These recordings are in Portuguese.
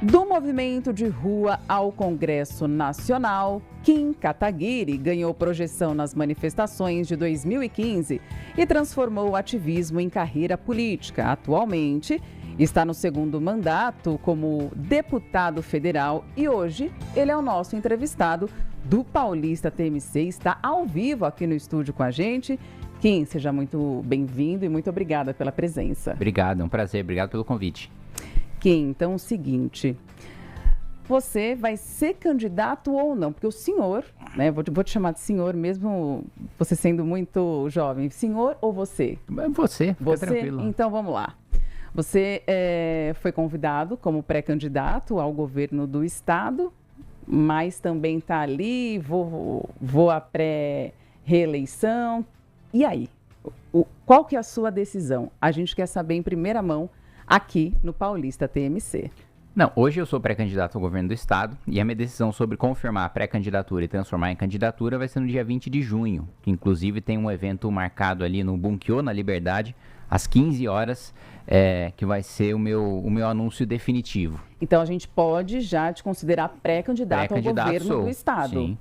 Do movimento de rua ao Congresso Nacional, Kim Kataguiri ganhou projeção nas manifestações de 2015 e transformou o ativismo em carreira política. Atualmente, está no segundo mandato como deputado federal e hoje ele é o nosso entrevistado do Paulista TMC. Está ao vivo aqui no estúdio com a gente. Kim, seja muito bem-vindo e muito obrigada pela presença. Obrigado, é um prazer. Obrigado pelo convite. Kim, então é o seguinte, você vai ser candidato ou não? Porque o senhor, né, vou te chamar de senhor mesmo você sendo muito jovem, senhor ou você? Você, fica tranquilo. Então vamos lá. Você foi convidado como pré-candidato ao governo do estado, mas também está ali, vou à pré-reeleição. E aí? Qual que é a sua decisão? A gente quer saber em primeira mão aqui no Paulista TMC. Não, hoje eu sou pré-candidato ao governo do estado e a minha decisão sobre confirmar a pré-candidatura e transformar em candidatura vai ser no dia 20 de junho, que inclusive tem um evento marcado ali no Bunkyo, na Liberdade, às 15 horas, que vai ser o meu anúncio definitivo. Então a gente pode já te considerar pré-candidato ao governo do estado. Sim.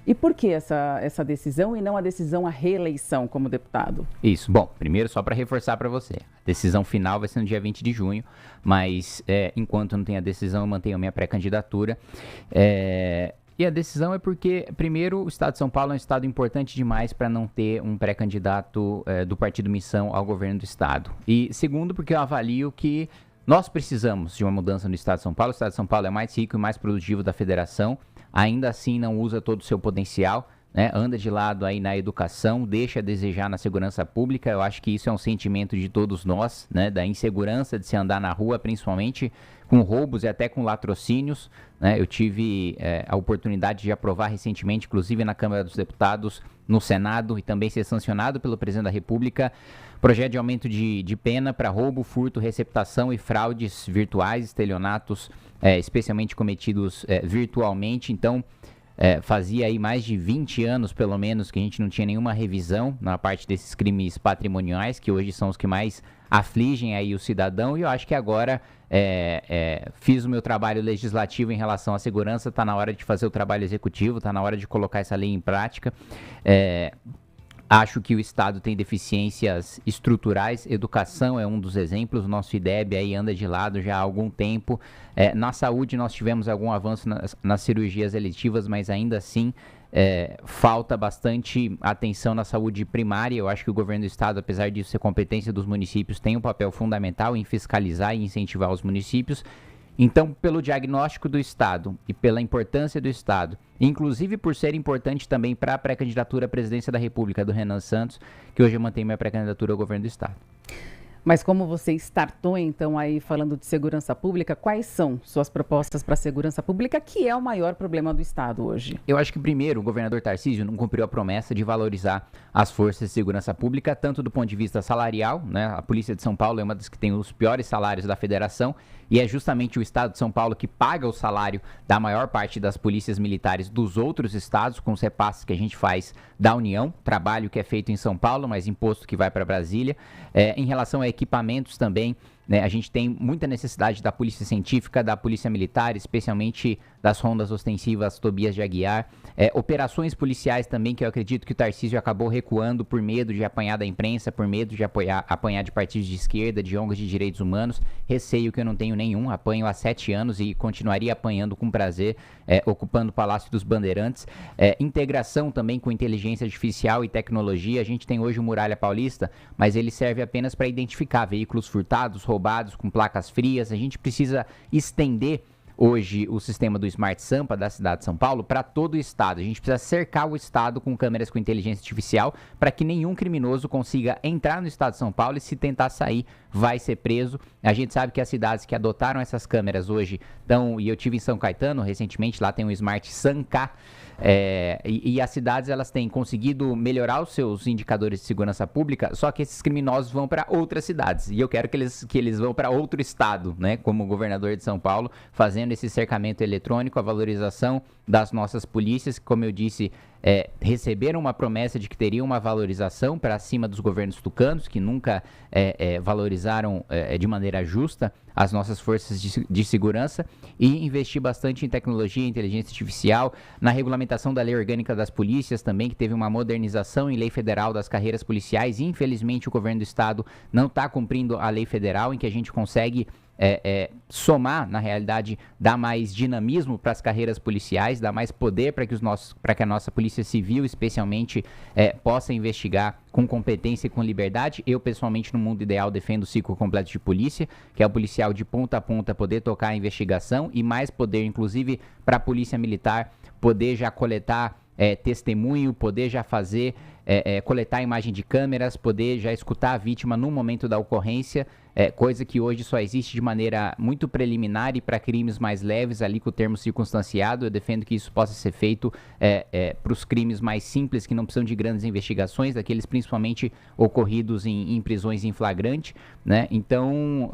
E por que essa decisão e não a decisão à reeleição como deputado? Isso. Bom, primeiro só para reforçar para você, a decisão final vai ser no dia 20 de junho, mas enquanto não tem a decisão eu mantenho a minha pré-candidatura. E a decisão é porque, primeiro, o estado de São Paulo é um estado importante demais para não ter um pré-candidato do Partido Missão ao governo do estado. E segundo, porque eu avalio que nós precisamos de uma mudança no estado de São Paulo. O estado de São Paulo é mais rico e mais produtivo da federação, ainda assim não usa todo o seu potencial, né? Anda de lado aí na educação, deixa a desejar na segurança pública. Eu acho que isso é um sentimento de todos nós, né? Da insegurança de se andar na rua, principalmente com roubos e até com latrocínios, né? Eu tive a oportunidade de aprovar recentemente, inclusive na Câmara dos Deputados, no Senado, e também ser sancionado pelo Presidente da República, projeto de aumento de pena para roubo, furto, receptação e fraudes virtuais, estelionatos, especialmente cometidos virtualmente. Então, fazia aí mais de 20 anos, pelo menos, que a gente não tinha nenhuma revisão na parte desses crimes patrimoniais, que hoje são os que mais afligem aí o cidadão, e eu acho que agora fiz o meu trabalho legislativo em relação à segurança, está na hora de fazer o trabalho executivo, está na hora de colocar essa lei em prática. Acho que o Estado tem deficiências estruturais, educação é um dos exemplos, o nosso IDEB aí anda de lado já há algum tempo. Na saúde nós tivemos algum avanço nas cirurgias eletivas, mas ainda assim falta bastante atenção na saúde primária. Eu acho que o governo do Estado, apesar disso ser competência dos municípios, tem um papel fundamental em fiscalizar e incentivar os municípios. Então, pelo diagnóstico do Estado e pela importância do Estado, inclusive por ser importante também para a pré-candidatura à presidência da República do Renan Santos, que hoje eu mantenho minha pré-candidatura ao governo do Estado. Mas como você startou, então, aí falando de segurança pública, quais são suas propostas para a segurança pública, que é o maior problema do Estado hoje? Eu acho que, primeiro, o governador Tarcísio não cumpriu a promessa de valorizar as forças de segurança pública, tanto do ponto de vista salarial, né? A Polícia de São Paulo é uma das que tem os piores salários da federação, e é justamente o Estado de São Paulo que paga o salário da maior parte das polícias militares dos outros estados, com os repasses que a gente faz da União, trabalho que é feito em São Paulo, mas imposto que vai para Brasília. Em relação a equipamentos também, né, a gente tem muita necessidade da polícia científica, da polícia militar, especialmente das rondas ostensivas Tobias de Aguiar. Operações policiais também, que eu acredito que o Tarcísio acabou recuando por medo de apanhar da imprensa, por medo de apanhar de partidos de esquerda, de ONGs de direitos humanos. Receio que eu não tenho nenhum, apanho há 7 anos e continuaria apanhando com prazer, ocupando o Palácio dos Bandeirantes. Integração também com inteligência artificial e tecnologia. A gente tem hoje o Muralha Paulista, mas ele serve apenas para identificar veículos furtados, roubados com placas frias. A gente precisa estender hoje o sistema do Smart Sampa da cidade de São Paulo para todo o estado. A gente precisa cercar o estado com câmeras com inteligência artificial para que nenhum criminoso consiga entrar no estado de São Paulo e, se tentar sair, vai ser preso. A gente sabe que as cidades que adotaram essas câmeras hoje estão, e eu tive em São Caetano recentemente, lá tem o Smart Sanca, e as cidades elas têm conseguido melhorar os seus indicadores de segurança pública, só que esses criminosos vão para outras cidades, e eu quero que eles vão para outro estado, né, como governador de São Paulo, fazendo fazendo esse cercamento eletrônico, a valorização das nossas polícias, que, como eu disse, receberam uma promessa de que teriam uma valorização para cima dos governos tucanos, que nunca valorizaram de maneira justa as nossas forças de segurança, e investir bastante em tecnologia, inteligência artificial, na regulamentação da lei orgânica das polícias também, que teve uma modernização em lei federal das carreiras policiais, e infelizmente o governo do estado não está cumprindo a lei federal, em que a gente consegue somar, na realidade, dar mais dinamismo para as carreiras policiais, dar mais poder para que a nossa polícia civil, especialmente, possa investigar com competência e com liberdade. Eu, pessoalmente, no mundo ideal, defendo o ciclo completo de polícia, que é o policial de ponta a ponta poder tocar a investigação, e mais poder, inclusive, para a polícia militar poder já coletar testemunho, poder já fazer, coletar imagem de câmeras, poder já escutar a vítima no momento da ocorrência, coisa que hoje só existe de maneira muito preliminar e para crimes mais leves, ali com o termo circunstanciado. Eu defendo que isso possa ser feito para os crimes mais simples, que não precisam de grandes investigações, daqueles principalmente ocorridos em prisões em flagrante, né? Então,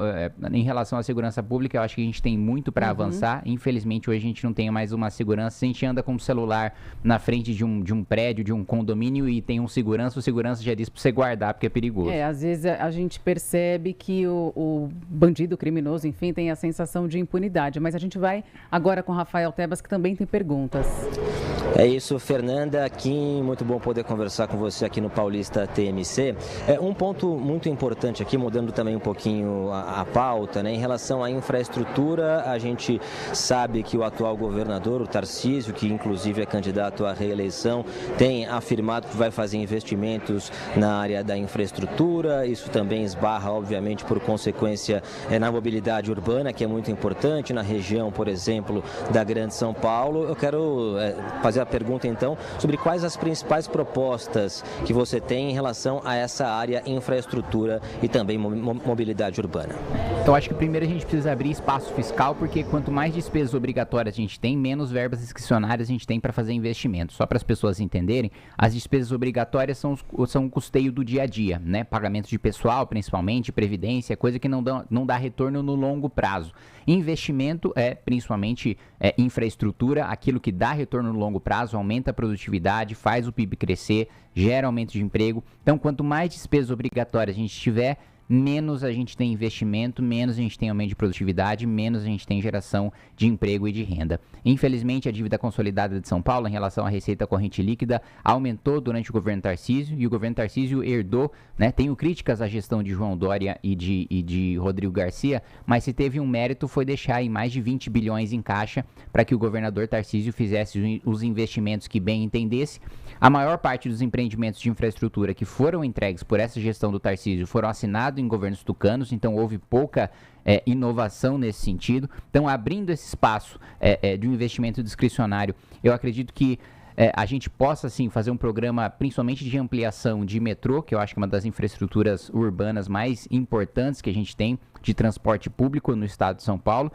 em relação à segurança pública, eu acho que a gente tem muito para avançar. Infelizmente, hoje a gente não tem mais uma segurança. A gente anda com o celular na frente de um prédio, de um condomínio, e tem o segurança já diz para você guardar, porque é perigoso. Às vezes a gente percebe que o bandido, criminoso, enfim, tem a sensação de impunidade. Mas a gente vai agora com Rafael Tebas, que também tem perguntas. É isso, Fernanda. Kim, muito bom poder conversar com você aqui no Paulista TMC. Um ponto muito importante aqui, mudando também um pouquinho a pauta, né? Em relação à infraestrutura, a gente sabe que o atual governador, o Tarcísio, que inclusive é candidato à reeleição, tem afirmado que vai fazer investimentos na área da infraestrutura. Isso também esbarra, obviamente, por consequência na mobilidade urbana, que é muito importante, na região, por exemplo, da Grande São Paulo. Eu quero fazer a pergunta, então, sobre quais as principais propostas que você tem em relação a essa área infraestrutura e também mobilidade urbana. Então, acho que primeiro a gente precisa abrir espaço fiscal, porque quanto mais despesas obrigatórias a gente tem, menos verbas discricionárias a gente tem para fazer investimento. Só para as pessoas entenderem, as despesas obrigatórias são o custeio do dia a dia, né? Pagamento de pessoal, principalmente, previdência, coisa que não dá retorno no longo prazo. Investimento principalmente infraestrutura, aquilo que dá retorno no longo prazo, aumenta a produtividade, faz o PIB crescer, gera aumento de emprego. Então, quanto mais despesas obrigatórias a gente tiver, menos a gente tem investimento, menos a gente tem aumento de produtividade, menos a gente tem geração de emprego e de renda. Infelizmente, a dívida consolidada de São Paulo em relação à receita corrente líquida aumentou durante o governo Tarcísio, e o governo Tarcísio herdou, né? Tenho críticas à gestão de João Dória e de Rodrigo Garcia, mas se teve um mérito foi deixar aí mais de 20 bilhões em caixa para que o governador Tarcísio fizesse os investimentos que bem entendesse. A maior parte dos empreendimentos de infraestrutura que foram entregues por essa gestão do Tarcísio foram assinados em governos tucanos, então houve pouca inovação nesse sentido. Então, abrindo esse espaço de um investimento discricionário, eu acredito que a gente possa, sim, fazer um programa principalmente de ampliação de metrô, que eu acho que é uma das infraestruturas urbanas mais importantes que a gente tem de transporte público no estado de São Paulo.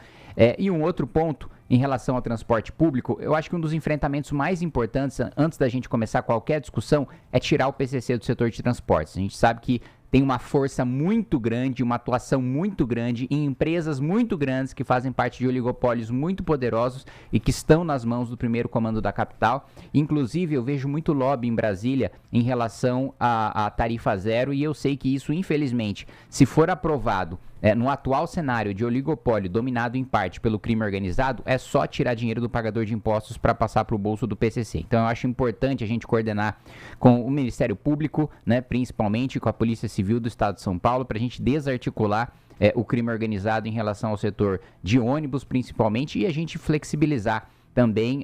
E um outro ponto em relação ao transporte público, eu acho que um dos enfrentamentos mais importantes antes da gente começar qualquer discussão é tirar o PCC do setor de transportes. A gente sabe que tem uma força muito grande, uma atuação muito grande em empresas muito grandes que fazem parte de oligopólios muito poderosos e que estão nas mãos do primeiro comando da capital. Inclusive, eu vejo muito lobby em Brasília em relação à tarifa zero, e eu sei que isso, infelizmente, se for aprovado no atual cenário de oligopólio dominado em parte pelo crime organizado, é só tirar dinheiro do pagador de impostos para passar para o bolso do PCC. Então, eu acho importante a gente coordenar com o Ministério Público, né, principalmente com a Polícia Civil do Estado de São Paulo, para a gente desarticular o crime organizado em relação ao setor de ônibus, principalmente, e a gente flexibilizar também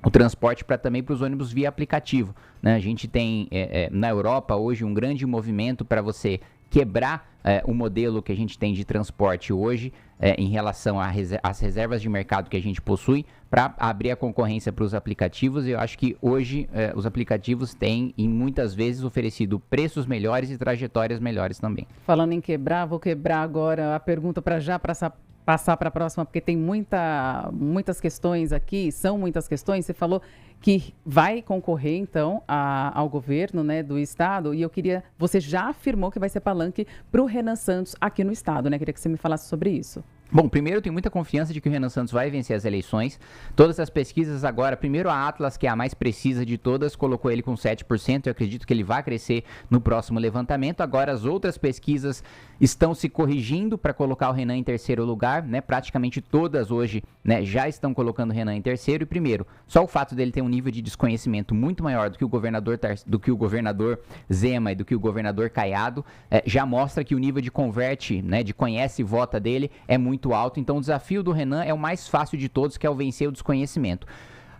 o transporte também para os ônibus via aplicativo, né? A gente tem na Europa hoje um grande movimento para você quebrar o modelo que a gente tem de transporte hoje em relação às reservas de mercado que a gente possui, para abrir a concorrência para os aplicativos. E eu acho que hoje os aplicativos têm, e muitas vezes, oferecido preços melhores e trajetórias melhores também. Falando em quebrar, vou quebrar agora a pergunta para já passar para a próxima, porque tem muitas questões aqui, são muitas questões. Você falou que vai concorrer, então, ao governo, né, do Estado, e você já afirmou que vai ser palanque para o Renan Santos aqui no Estado, né? Queria que você me falasse sobre isso. Bom, primeiro eu tenho muita confiança de que o Renan Santos vai vencer as eleições. Todas as pesquisas agora, primeiro a Atlas, que é a mais precisa de todas, colocou ele com 7%. Eu acredito que ele vai crescer no próximo levantamento. Agora as outras pesquisas estão se corrigindo para colocar o Renan em terceiro lugar, né? Praticamente todas hoje, né, já estão colocando o Renan em terceiro. E primeiro, só o fato dele ter um nível de desconhecimento muito maior do que o governador Zema e do que o governador Caiado, já mostra que o nível de converte, né, de conhece e vota dele é muito alto. Então o desafio do Renan é o mais fácil de todos, que é o vencer o desconhecimento.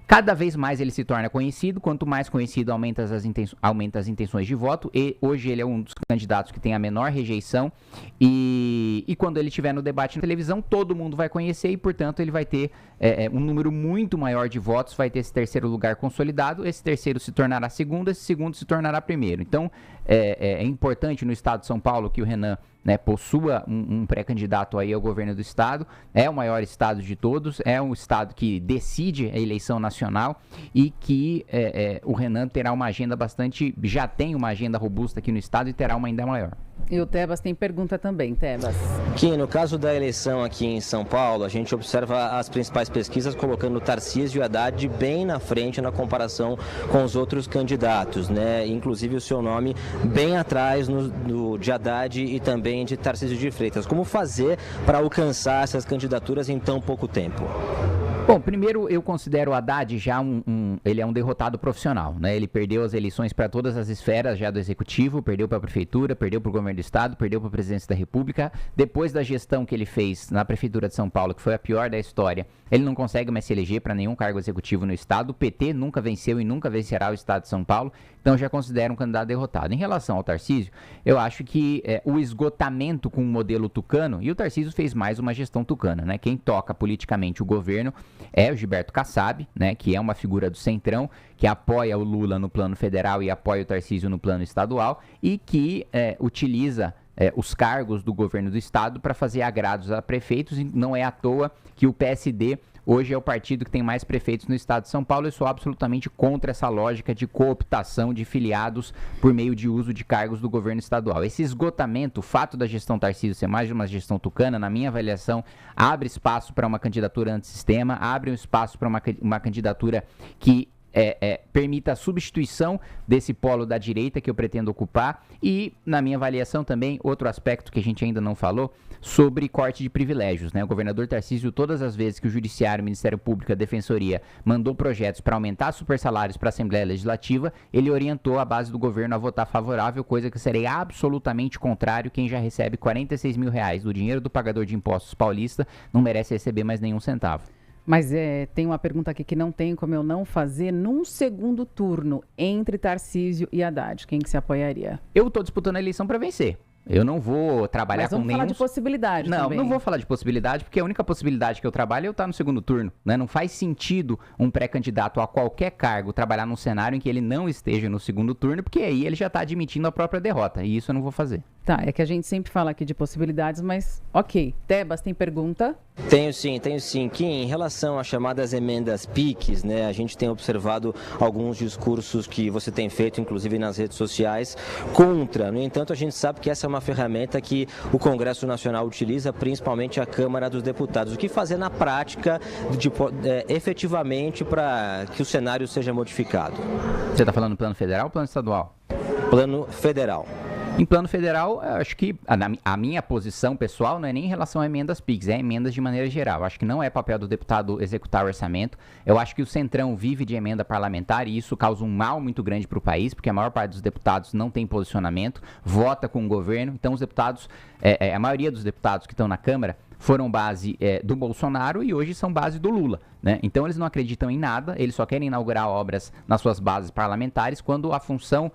Cada vez mais ele se torna conhecido, quanto mais conhecido aumenta as intenções de voto, e hoje ele é um dos candidatos que tem a menor rejeição, e quando ele estiver no debate na televisão, todo mundo vai conhecer e, portanto, ele vai ter um número muito maior de votos, vai ter esse terceiro lugar consolidado, esse terceiro se tornará segundo, esse segundo se tornará primeiro. Então, é importante no estado de São Paulo que o Renan, né, possua um pré-candidato aí ao governo do estado. É o maior estado de todos, é um estado que decide a eleição nacional e que o Renan terá uma agenda já tem uma agenda robusta aqui no estado e terá uma ainda maior. E o Tebas tem pergunta também, Tebas. Que no caso da eleição aqui em São Paulo, a gente observa as principais pesquisas colocando o Tarcísio e o Haddad bem na frente na comparação com os outros candidatos, né? Inclusive o seu nome bem atrás de Haddad e também de Tarcísio de Freitas. Como fazer para alcançar essas candidaturas em tão pouco tempo? Bom, primeiro eu considero o Haddad já ele é um derrotado profissional, né? Ele perdeu as eleições para todas as esferas já do executivo, perdeu para a prefeitura, perdeu para o governo do estado, perdeu para a presidência da república. Depois da gestão que ele fez na prefeitura de São Paulo, que foi a pior da história, ele não consegue mais se eleger para nenhum cargo executivo no estado. O PT nunca venceu e nunca vencerá o estado de São Paulo, então já considero um candidato derrotado. Em relação ao Tarcísio, eu acho que o esgotamento com o modelo tucano, e o Tarcísio fez mais uma gestão tucana, né? Quem toca politicamente o governo é o Gilberto Kassab, né, que é uma figura do Centrão, que apoia o Lula no plano federal e apoia o Tarcísio no plano estadual e que utiliza os cargos do governo do estado para fazer agrados a prefeitos. E não é à toa que o PSD hoje é o partido que tem mais prefeitos no estado de São Paulo. Eu sou absolutamente contra essa lógica de cooptação de filiados por meio de uso de cargos do governo estadual. Esse esgotamento, o fato da gestão Tarcísio ser mais de uma gestão tucana, na minha avaliação, abre espaço para uma candidatura antissistema, abre um espaço para uma candidatura que permita a substituição desse polo da direita que eu pretendo ocupar. E, na minha avaliação também, outro aspecto que a gente ainda não falou, sobre corte de privilégios, né? O governador Tarcísio, todas as vezes que o Judiciário, o Ministério Público, a Defensoria mandou projetos para aumentar supersalários para a Assembleia Legislativa, ele orientou a base do governo a votar favorável, coisa que serei absolutamente contrário. Quem já recebe R$46 mil do dinheiro do pagador de impostos paulista não merece receber mais nenhum centavo. Mas tem uma pergunta aqui que não tem como eu não fazer. Num segundo turno, entre Tarcísio e Haddad, quem que se apoiaria? Eu estou disputando a eleição para vencer. Eu não vou trabalhar com nenhum... Mas vamos falar de possibilidade também. Não vou falar de possibilidade, porque a única possibilidade que eu trabalho é eu estar no segundo turno, né? Não faz sentido um pré-candidato a qualquer cargo trabalhar num cenário em que ele não esteja no segundo turno, porque aí ele já está admitindo a própria derrota, e isso eu não vou fazer. Tá, é que a gente sempre fala aqui de possibilidades, mas ok. Tebas, tem pergunta? Tenho sim. Que em relação às chamadas emendas PIX, né, a gente tem observado alguns discursos que você tem feito, inclusive nas redes sociais, contra. No entanto, a gente sabe que essa é uma ferramenta que o Congresso Nacional utiliza, principalmente a Câmara dos Deputados. O que fazer na prática, efetivamente, para que o cenário seja modificado? Você está falando plano federal ou plano estadual? Plano federal. Em plano federal, eu acho que a minha posição pessoal não é nem em relação a emendas PIX, é emendas de maneira geral. Eu acho que não é papel do deputado executar o orçamento. Eu acho que o Centrão vive de emenda parlamentar e isso causa um mal muito grande para o país, porque a maior parte dos deputados não tem posicionamento, vota com o governo. Então os deputados, a maioria dos deputados que estão na Câmara foram base do Bolsonaro e hoje são base do Lula, né? Então eles não acreditam em nada, eles só querem inaugurar obras nas suas bases parlamentares, quando a função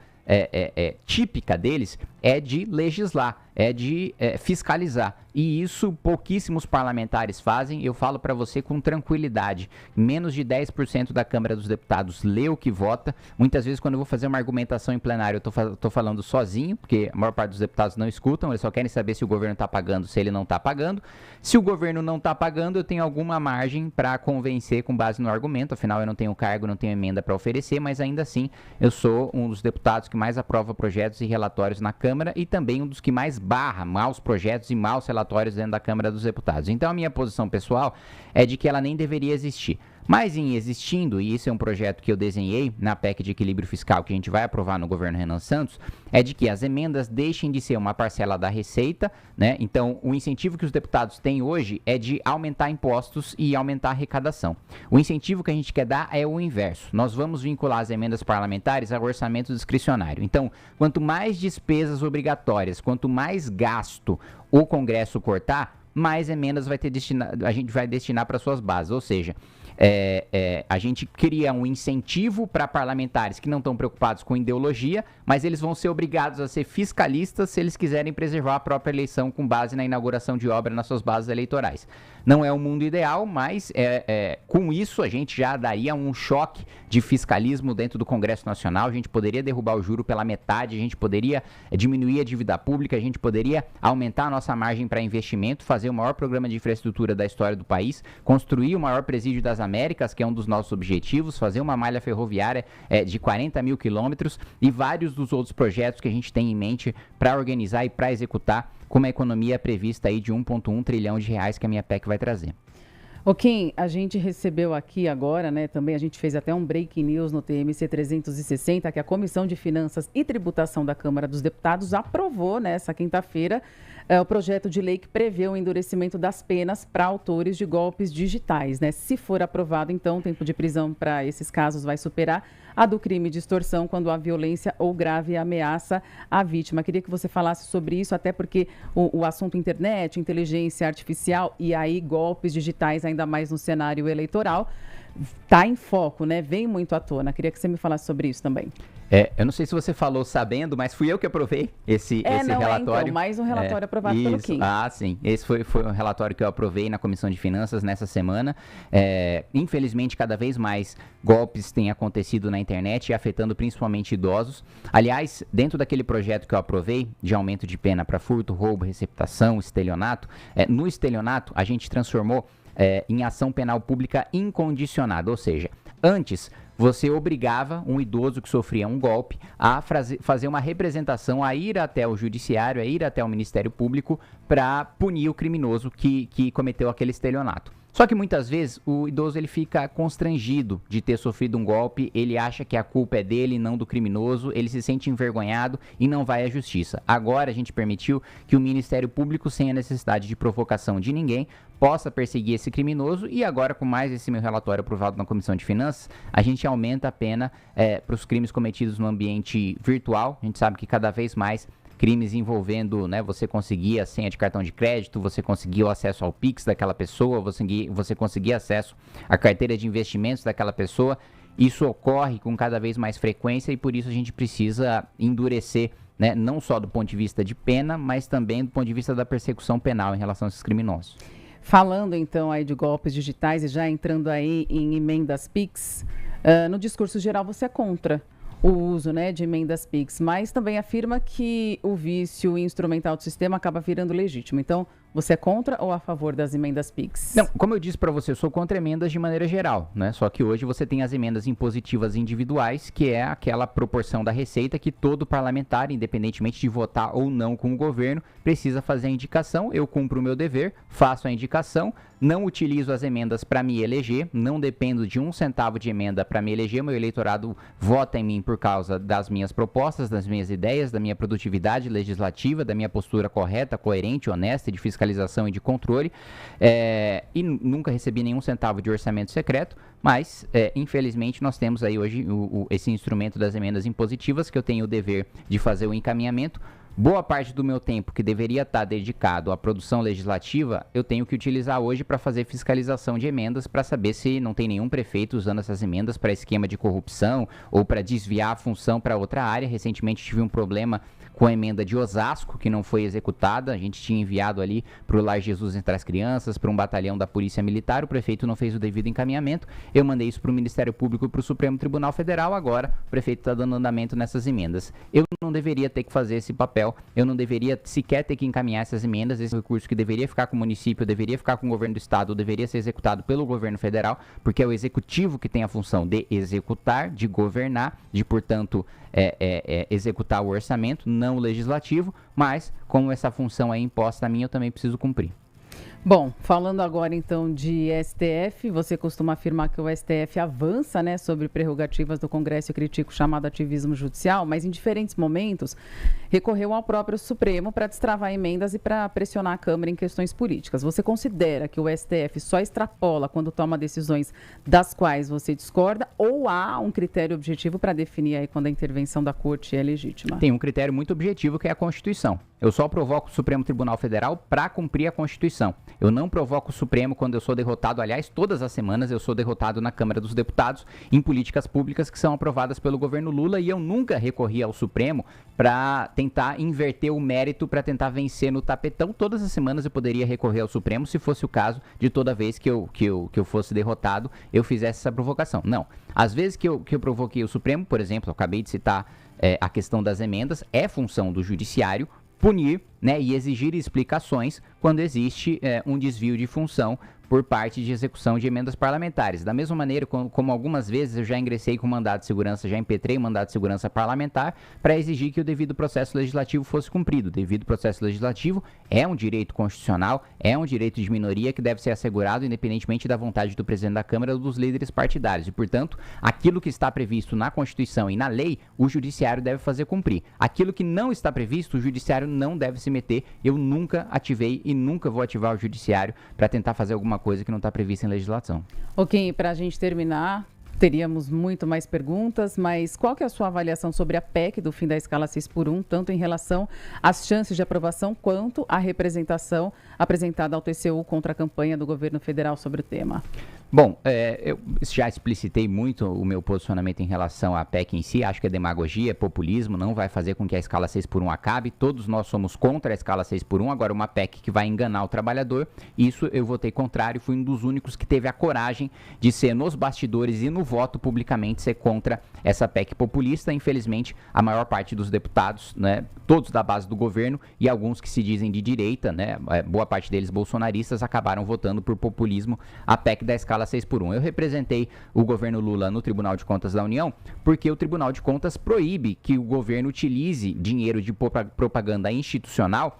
típica deles é de legislar, é de fiscalizar. E isso pouquíssimos parlamentares fazem. Eu falo para você com tranquilidade. Menos de 10% da Câmara dos Deputados lê o que vota. Muitas vezes, quando eu vou fazer uma argumentação em plenário, eu tô falando sozinho, porque a maior parte dos deputados não escutam, eles só querem saber se o governo está pagando, se ele não está pagando. Se o governo não está pagando, eu tenho alguma margem para convencer com base no argumento. Afinal, eu não tenho cargo, não tenho emenda para oferecer, mas ainda assim, eu sou um dos deputados que mais aprova projetos e relatórios na Câmara e também um dos que mais barra maus projetos e maus relatórios dentro da Câmara dos Deputados. Então, a minha posição pessoal é de que ela nem deveria existir. Mas em existindo, e isso é um projeto que eu desenhei na PEC de equilíbrio fiscal que a gente vai aprovar no governo Renan Santos, é de que as emendas deixem de ser uma parcela da receita, né? Então, o incentivo que os deputados têm hoje é de aumentar impostos e aumentar a arrecadação. O incentivo que a gente quer dar é o inverso. Nós vamos vincular as emendas parlamentares ao orçamento discricionário. Então, quanto mais despesas obrigatórias, quanto mais gasto o Congresso cortar, mais emendas a gente vai destinar para suas bases. Ou seja, a gente cria um incentivo para parlamentares que não estão preocupados com ideologia, mas eles vão ser obrigados a ser fiscalistas se eles quiserem preservar a própria eleição com base na inauguração de obra nas suas bases eleitorais. Não é o mundo ideal, mas com isso a gente já daria um choque de fiscalismo dentro do Congresso Nacional, a gente poderia derrubar o juro pela metade, a gente poderia diminuir a dívida pública, a gente poderia aumentar a nossa margem para investimento, fazer o maior programa de infraestrutura da história do país, construir o maior presídio das Américas, que é um dos nossos objetivos, fazer uma malha ferroviária de 40 mil quilômetros e vários dos outros projetos que a gente tem em mente para organizar e para executar com uma economia prevista aí de 1,1 trilhão de reais que a minha PEC vai trazer. Kim, a gente recebeu aqui agora, né, também a gente fez até um breaking news no TMC 360, que a Comissão de Finanças e Tributação da Câmara dos Deputados aprovou nessa quinta-feira o projeto de lei que prevê o endurecimento das penas para autores de golpes digitais, né? Se for aprovado, então, o tempo de prisão para esses casos vai superar a do crime de extorsão quando há violência ou grave ameaça à vítima. Queria que você falasse sobre isso, até porque o assunto internet, inteligência artificial e aí golpes digitais, ainda mais no cenário eleitoral, está em foco, né? Vem muito à tona. Queria que você me falasse sobre isso também. Eu não sei se você falou sabendo, mas fui eu que aprovei esse relatório. Então, mais um relatório aprovado pelo Kim. Sim. Esse foi um relatório que eu aprovei na Comissão de Finanças nessa semana. Infelizmente, cada vez mais golpes têm acontecido na internet e afetando principalmente idosos. Aliás, dentro daquele projeto que eu aprovei, de aumento de pena para furto, roubo, receptação, estelionato, no estelionato a gente transformou em ação penal pública incondicionada, ou seja, antes você obrigava um idoso que sofria um golpe a fazer uma representação, a ir até o judiciário, a ir até o Ministério Público para punir o criminoso que cometeu aquele estelionato. Só que muitas vezes o idoso ele fica constrangido de ter sofrido um golpe, ele acha que a culpa é dele, não do criminoso, ele se sente envergonhado e não vai à justiça. Agora a gente permitiu que o Ministério Público, sem a necessidade de provocação de ninguém, possa perseguir esse criminoso e agora com mais esse meu relatório aprovado na Comissão de Finanças, a gente aumenta a pena para os crimes cometidos no ambiente virtual. A gente sabe que cada vez mais crimes envolvendo, né, você conseguir a senha de cartão de crédito, você conseguir o acesso ao Pix daquela pessoa, você conseguir acesso à carteira de investimentos daquela pessoa. Isso ocorre com cada vez mais frequência e por isso a gente precisa endurecer, né, não só do ponto de vista de pena, mas também do ponto de vista da persecução penal em relação a esses criminosos. Falando então aí de golpes digitais e já entrando aí em emendas PIX, no discurso geral você é contra o uso, né, de emendas PIX, mas também afirma que o vício instrumental do sistema acaba virando legítimo. Então, você é contra ou a favor das emendas PIX? Não, como eu disse para você, eu sou contra emendas de maneira geral, né? Só que hoje você tem as emendas impositivas individuais, que é aquela proporção da receita que todo parlamentar, independentemente de votar ou não com o governo, precisa fazer a indicação. Eu cumpro o meu dever, faço a indicação, não utilizo as emendas para me eleger, não dependo de 1 centavo de emenda para me eleger, meu eleitorado vota em mim por causa das minhas propostas, das minhas ideias, da minha produtividade legislativa, da minha postura correta, coerente, honesta e de fiscalização e de controle, e nunca recebi nenhum centavo de orçamento secreto, mas infelizmente nós temos aí hoje esse instrumento das emendas impositivas que eu tenho o dever de fazer o encaminhamento. Boa parte do meu tempo que deveria estar dedicado à produção legislativa, eu tenho que utilizar hoje para fazer fiscalização de emendas, para saber se não tem nenhum prefeito usando essas emendas para esquema de corrupção ou para desviar a função para outra área. Recentemente tive um problema com a emenda de Osasco, que não foi executada. A gente tinha enviado ali para o Lar Jesus Entre as Crianças, para um batalhão da Polícia Militar, o prefeito não fez o devido encaminhamento, eu mandei isso para o Ministério Público e para o Supremo Tribunal Federal, agora o prefeito está dando andamento nessas emendas. Eu não deveria ter que fazer esse papel papel, eu não deveria sequer ter que encaminhar essas emendas, esse recurso que deveria ficar com o município, deveria ficar com o governo do estado, deveria ser executado pelo governo federal, porque é o executivo que tem a função de executar, de governar, de, portanto, executar o orçamento, não o legislativo, mas como essa função é imposta a mim, eu também preciso cumprir. Bom, falando agora então de STF, você costuma afirmar que o STF avança, né, sobre prerrogativas do Congresso e critica o chamado ativismo judicial, mas em diferentes momentos recorreu ao próprio Supremo para destravar emendas e para pressionar a Câmara em questões políticas. Você considera que o STF só extrapola quando toma decisões das quais você discorda ou há um critério objetivo para definir aí quando a intervenção da Corte é legítima? Tem um critério muito objetivo que é a Constituição. Eu só provoco o Supremo Tribunal Federal para cumprir a Constituição. Eu não provoco o Supremo quando eu sou derrotado, aliás, todas as semanas eu sou derrotado na Câmara dos Deputados em políticas públicas que são aprovadas pelo governo Lula e eu nunca recorri ao Supremo para tentar inverter o mérito, para tentar vencer no tapetão. Todas as semanas eu poderia recorrer ao Supremo se fosse o caso de toda vez que eu fosse derrotado eu fizesse essa provocação. Não. Às vezes que eu provoquei o Supremo, por exemplo, eu acabei de citar a questão das emendas, é função do Judiciário punir, né, e exigir explicações quando existe um desvio de função por parte de execução de emendas parlamentares. Da mesma maneira, como algumas vezes eu já ingressei com mandado de segurança, já impetrei mandado de segurança parlamentar para exigir que o devido processo legislativo fosse cumprido. O devido processo legislativo é um direito constitucional, é um direito de minoria que deve ser assegurado independentemente da vontade do presidente da Câmara ou dos líderes partidários. E, portanto, aquilo que está previsto na Constituição e na lei, o Judiciário deve fazer cumprir. Aquilo que não está previsto, o Judiciário não deve se meter. Eu nunca ativei e nunca vou ativar o Judiciário para tentar fazer alguma coisa que não está prevista em legislação. Ok, para a gente terminar, teríamos muito mais perguntas, mas qual que é a sua avaliação sobre a PEC do fim da escala 6x1, tanto em relação às chances de aprovação quanto à representação apresentada ao TCU contra a campanha do governo federal sobre o tema? Bom, eu já explicitei muito o meu posicionamento em relação à PEC em si. Acho que é demagogia, é populismo, não vai fazer com que a escala 6x1 acabe. Todos nós somos contra a escala 6x1. Agora, uma PEC que vai enganar o trabalhador, isso eu votei contrário. Fui um dos únicos que teve a coragem de ser nos bastidores e no voto publicamente ser contra essa PEC populista. Infelizmente, a maior parte dos deputados, né, todos da base do governo e alguns que se dizem de direita, né, boa parte deles bolsonaristas, acabaram votando por populismo a PEC da escala 6x1. Eu representei o governo Lula no Tribunal de Contas da União porque o Tribunal de Contas proíbe que o governo utilize dinheiro de propaganda institucional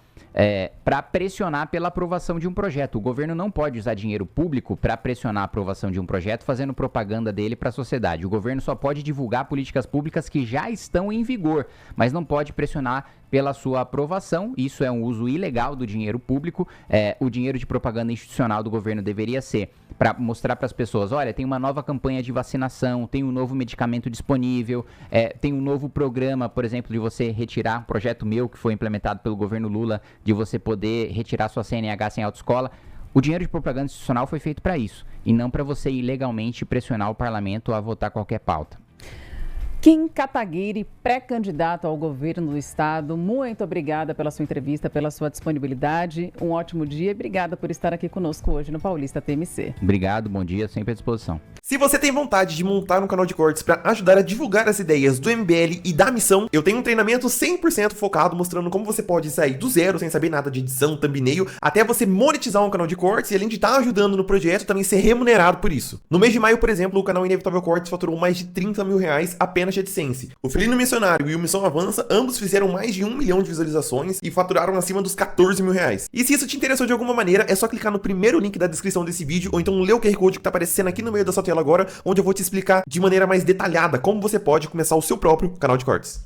para pressionar pela aprovação de um projeto. O governo não pode usar dinheiro público para pressionar a aprovação de um projeto fazendo propaganda dele para a sociedade. O governo só pode divulgar políticas públicas que já estão em vigor, mas não pode pressionar pela sua aprovação. Isso é um uso ilegal do dinheiro público. O dinheiro de propaganda institucional do governo deveria ser para mostrar para as pessoas, olha, tem uma nova campanha de vacinação, tem um novo medicamento disponível, tem um novo programa, por exemplo, de você retirar, um projeto meu que foi implementado pelo governo Lula, de você poder retirar sua CNH sem autoescola. O dinheiro de propaganda institucional foi feito para isso, e não para você ilegalmente pressionar o parlamento a votar qualquer pauta. Kim Kataguiri, pré-candidato ao governo do estado, muito obrigada pela sua entrevista, pela sua disponibilidade. Um ótimo dia e obrigada por estar aqui conosco hoje no Paulista TMC. Obrigado, bom dia, sempre à disposição. Se você tem vontade de montar um canal de cortes para ajudar a divulgar as ideias do MBL e da missão, eu tenho um treinamento 100% focado mostrando como você pode sair do zero sem saber nada de edição, thumbnail, até você monetizar um canal de cortes e além de estar ajudando no projeto, também ser remunerado por isso. No mês de maio, por exemplo, o canal Inevitável Cortes faturou mais de 30 mil reais apenas de AdSense. O Felino Missionário e o Missão Avança, ambos fizeram mais de 1 milhão de visualizações e faturaram acima dos 14 mil reais. E se isso te interessou de alguma maneira, é só clicar no primeiro link da descrição desse vídeo ou então ler o QR Code que tá aparecendo aqui no meio da sua tela agora, onde eu vou te explicar de maneira mais detalhada como você pode começar o seu próprio canal de cortes.